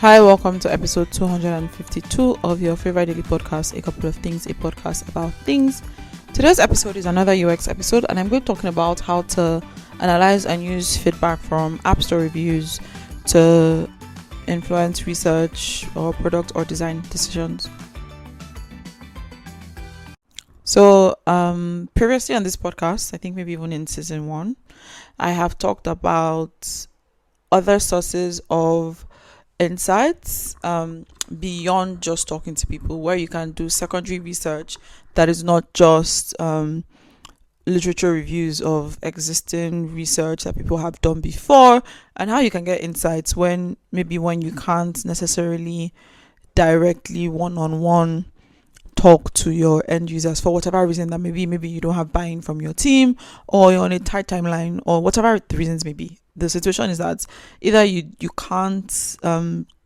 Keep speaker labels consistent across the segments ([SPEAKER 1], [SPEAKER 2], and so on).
[SPEAKER 1] Hi, welcome to episode 252 of your favorite daily podcast, A Couple of Things, a podcast about things. Today's episode is another UX episode, and I'm going to be talking about how to analyze and use feedback from App Store reviews to influence research or product or design decisions. So, previously on this podcast, I think maybe even in season 1, I have talked about other sources of insights beyond just talking to people, where you can do secondary research that is not just literature reviews of existing research that people have done before, and how you can get insights when you can't necessarily directly one-on-one talk to your end users for whatever reason that maybe you don't have buy-in from your team, or you're on a tight timeline, or whatever the reasons may be. The situation is that either you can't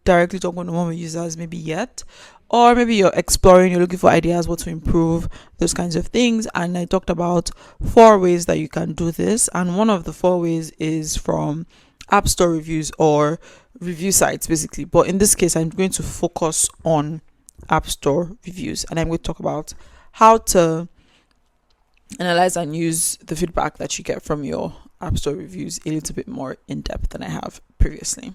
[SPEAKER 1] directly talk one-on-one with users maybe yet, or maybe you're exploring, you're looking for ideas what to improve, those kinds of things. And I talked about 4 ways that you can do this, and one of the 4 ways is from App Store reviews or review sites basically. But in this case, I'm going to focus on App Store reviews, and I'm going to talk about how to analyze and use the feedback that you get from your App Store reviews a little bit more in depth than I have previously.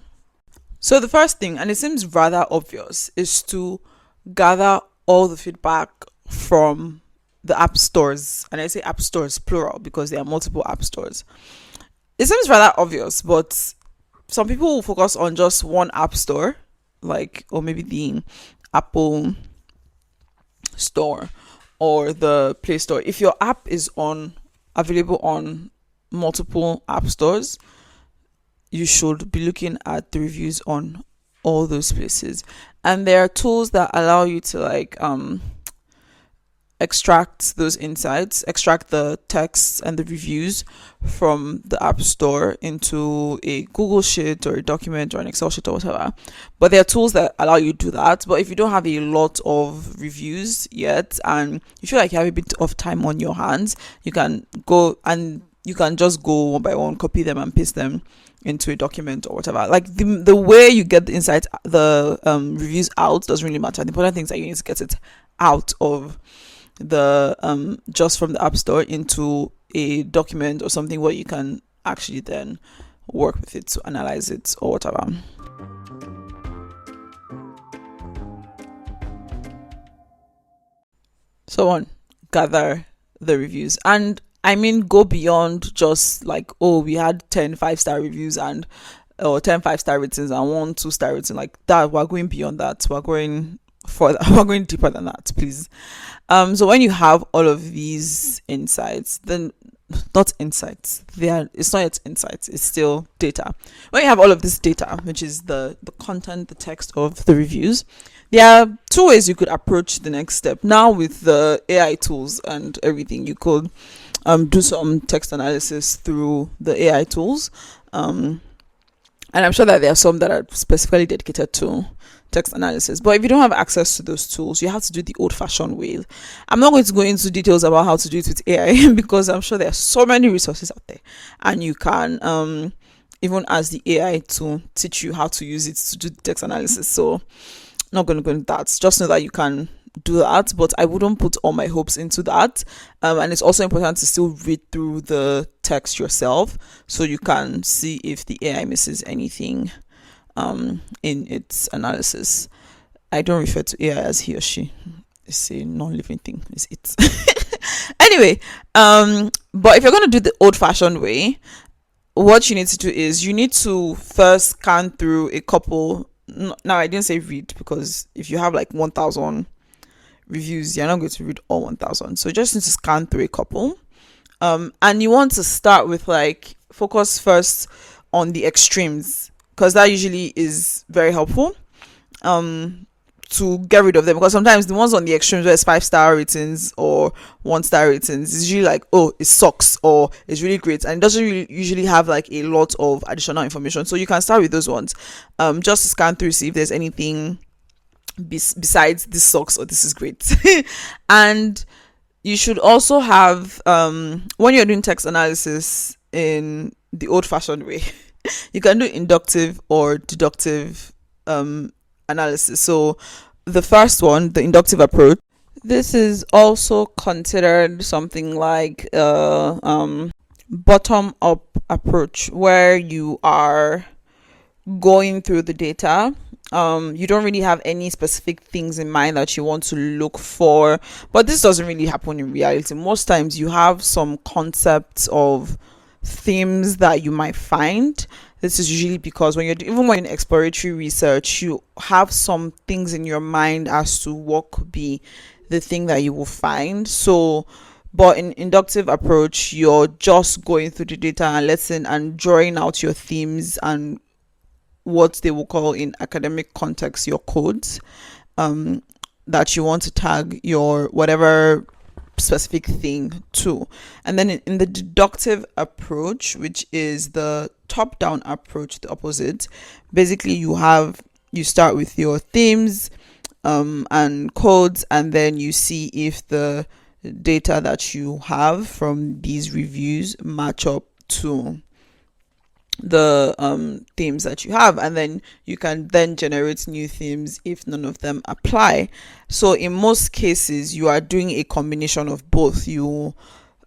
[SPEAKER 1] So the first thing, and it seems rather obvious, is to gather all the feedback from the app stores. And I say app stores plural because there are multiple app stores. It seems rather obvious, but some people will focus on just one app store, or maybe the Apple store or the Play Store. If your app is available on multiple app stores, you should be looking at the reviews on all those places. And there are tools that allow you to extract those insights, extract the texts and the reviews from the App Store into a Google Sheet or a document or an Excel sheet or whatever. But there are tools that allow you to do that. But if you don't have a lot of reviews yet and you feel like you have a bit of time on your hands, you can just go one by one, copy them and paste them into a document or whatever. The way you get the insights, the reviews out doesn't really matter. The important thing is that you need to get it out of the just from the App Store into a document or something where you can actually then work with it to analyze it or whatever. So gather the reviews, and I mean, go beyond just we had 10 5-star reviews or 10 5-star ratings and 1 2-star rating like that. We're going beyond that. We're going further. We're going deeper than that, please. So when you have all of these insights, then not insights. It's not yet insights. It's still data. When you have all of this data, which is the content, the text of the reviews, there are 2 ways you could approach the next step. Now with the AI tools and everything, you could do some text analysis through the AI tools. And I'm sure that there are some that are specifically dedicated to text analysis. But if you don't have access to those tools, you have to do the old-fashioned way. I'm not going to go into details about how to do it with AI because I'm sure there are so many resources out there, and you can even ask the AI to teach you how to use it to do text analysis. So not going to go into that. Just know that you can do that, but I wouldn't put all my hopes into that. And it's also important to still read through the text yourself so you can see if the AI misses anything in its analysis. I don't refer to AI as he or she. It's a non-living thing. It's it. Anyway, but if you're going to do the old-fashioned way, what you need to do is you need to first scan through a couple. Now, I didn't say read, because if you have 1,000 reviews, you're not going to read all 1,000. So you just need to scan through a couple. And you want to start with focus first on the extremes, because that usually is very helpful to get rid of them. Because sometimes the ones on the extremes where it's 5-star ratings or 1-star ratings is usually it sucks or it's really great, and it doesn't really usually have a lot of additional information. So you can start with those ones, just to scan through, see if there's anything besides this sucks or this is great. And you should also have when you're doing text analysis in the old-fashioned way, you can do inductive or deductive analysis. So the first one, the inductive approach, this is also considered something like bottom up approach, where you are going through the data. You don't really have any specific things in mind that you want to look for, but this doesn't really happen in reality. Most times you have some concepts of themes that you might find. This is usually because when even when you're in exploratory research, you have some things in your mind as to what could be the thing that you will find. So but in inductive approach, you're just going through the data and letting and drawing out your themes and what they will call in academic context your codes, that you want to tag your whatever specific thing to. And then in the deductive approach, which is the top down approach, the opposite, basically you start with your themes and codes, and then you see if the data that you have from these reviews match up to the themes that you have, and then you can then generate new themes if none of them apply. So in most cases you are doing a combination of both. You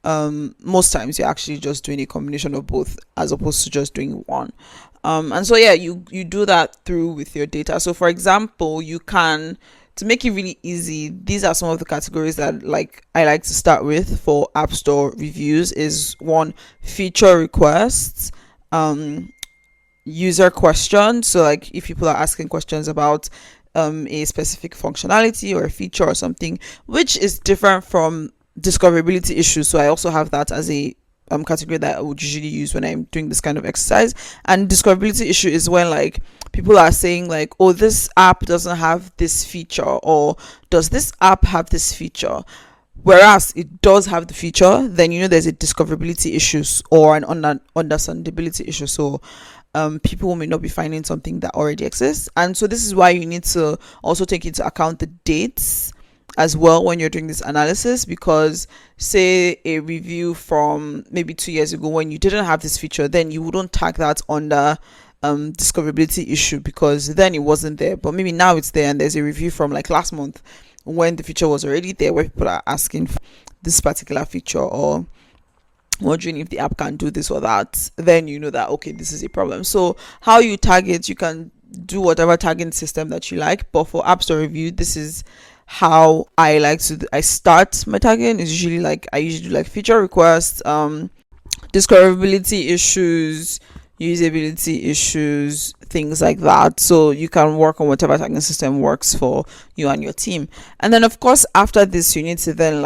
[SPEAKER 1] most times you're actually just doing a combination of both as opposed to just doing one. And so yeah, you do that through with your data. So for example, you can, to make it really easy, these are some of the categories that I like to start with for App Store reviews. Is one, feature requests, user questions. So like if people are asking questions about a specific functionality or a feature or something, which is different from discoverability issues. So I also have that as a category that I would usually use when I'm doing this kind of exercise. And discoverability issue is when like people are saying like, oh, this app doesn't have this feature, or does this app have this feature, whereas it does have the feature. Then there's a discoverability issues or an understandability issue. So people may not be finding something that already exists. And so this is why you need to also take into account the dates as well when you're doing this analysis, because say a review from maybe 2 years ago when you didn't have this feature, then you wouldn't tag that under discoverability issue because then it wasn't there, but maybe now it's there, and there's a review from like last month when the feature was already there, where people are asking for this particular feature or wondering if the app can do this or that, then you know that okay, this is a problem. So how you tag it, you can do whatever tagging system that you like, but for App Store review, this is how I like to I start my tagging. Is usually like I usually do like feature requests, discoverability issues, usability issues, things like that. So you can work on whatever tagging system works for you and your team. And then of course after this, you need to then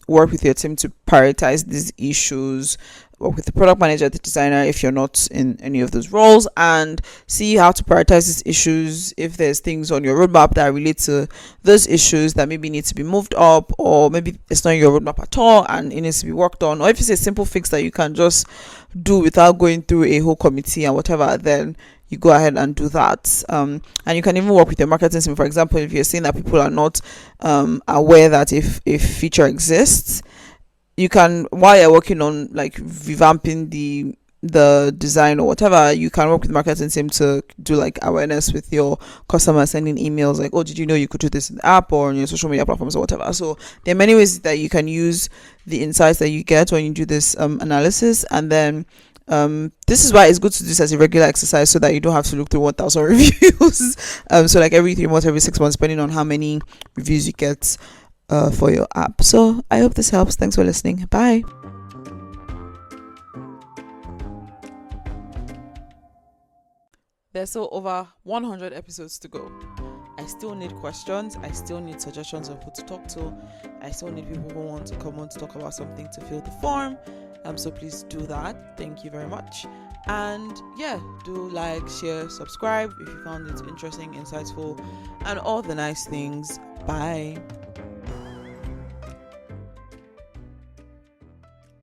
[SPEAKER 1] work with your team to prioritize these issues, work with the product manager, the designer, if you're not in any of those roles, and see how to prioritize these issues. If there's things on your roadmap that relate to those issues that maybe need to be moved up, or maybe it's not in your roadmap at all and it needs to be worked on, or if it's a simple fix that you can just do without going through a whole committee and whatever, then you go ahead and do that. And you can even work with your marketing team. For example, if you're seeing that people are not aware that if a feature exists, you can, while you're working on like revamping the design or whatever, you can work with the marketing team to do like awareness with your customers, sending emails like, oh, did you know you could do this in the app or on your social media platforms or whatever. So there are many ways that you can use the insights that you get when you do this analysis. And then this is why it's good to do this as a regular exercise, so that you don't have to look through 1,000 reviews. So like every 3 months, every 6 months, depending on how many reviews you get for your app. So I hope this helps. Thanks for listening. Bye. There's still over 100 episodes to go. I still need questions. I still need suggestions of who to talk to. I still need people who want to come on to talk about something to fill the form. So please do that. Thank you very much. And yeah, do like, share, subscribe if you found it interesting, insightful, and all the nice things. Bye.